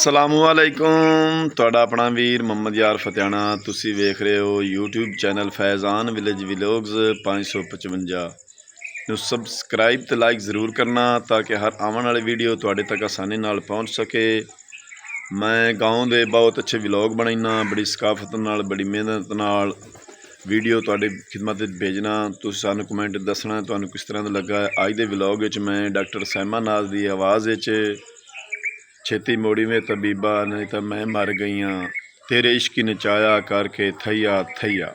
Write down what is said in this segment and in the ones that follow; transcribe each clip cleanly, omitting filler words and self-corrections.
असलामुअलैकुम तुहाडा अपना वीर मोहम्मद यार फतेहाना। तुसी वेख रहे हो YouTube channel Faizan village vlogs 555 subscribe तो लाइक ज़रूर करना ताकि हर आने वाली वीडियो तुहाडे तक आसानी नाल पहुँच सके। मैं गाँव के बहुत अच्छे व्लॉग बनाईना, बड़ी सकाफत नाल, बड़ी मेहनत नाल वीडियो तुहाडे खिदमत भेजना। तुसीं सानूं कमेंट दसना तुहानूं किस तरह दा लगा। अज दे व्लॉग विच मैं डॉक्टर सैमा नाज दी आवाज़ विच छेती मोड़ी में तबीबा नहीं तो मैं मर गई हाँ, तेरे इश्क नचाया करके थैया थैया।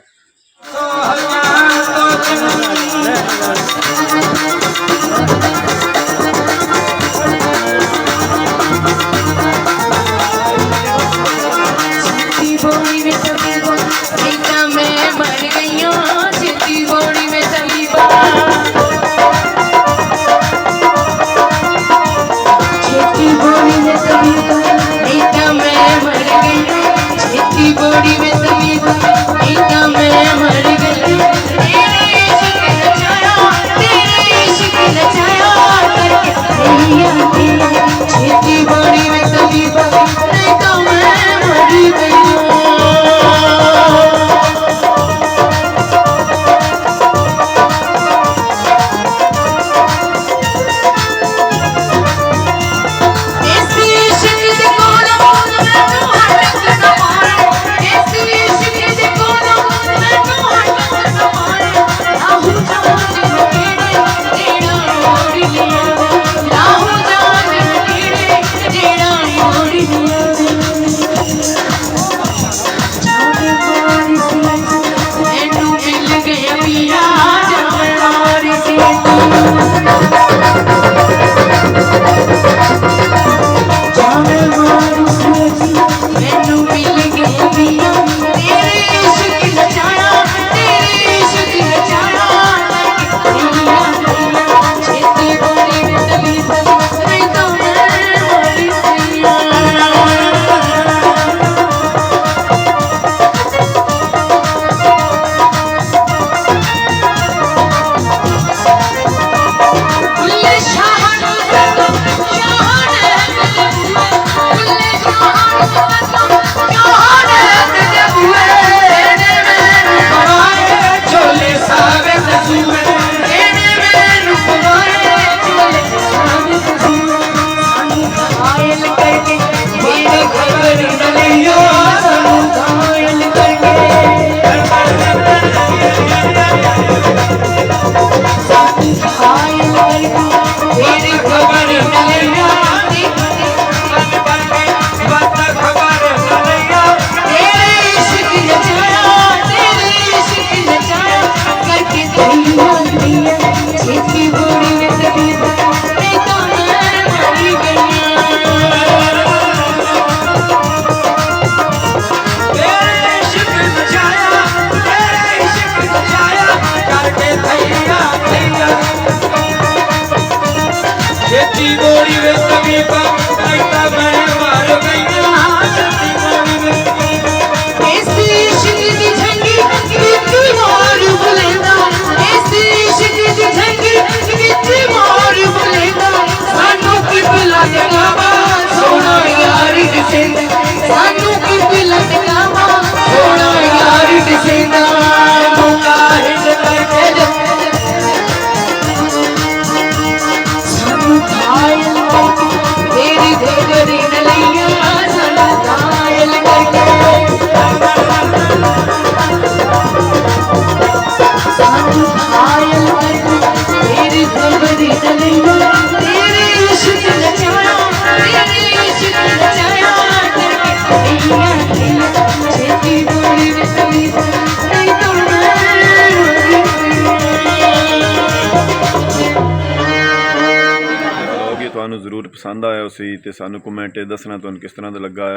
जरूर पसंद आया उसी तो सानू कमेंट दसना तुहानू किस तरह का लगा।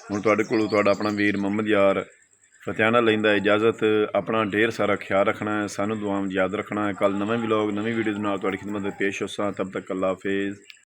हुण तुहाडे कोल तुहाडा अपना वीर मोहम्मद यार फतेहाना लैंदा इजाजत। अपना ढेर सारा ख्याल रखना है, सानू दुआवां याद रखना है। कल नवे व्लॉग नवी वीडियो नाल तुहाडी खिदमत पेश होसां। तब तक अल्लाह हाफिज़।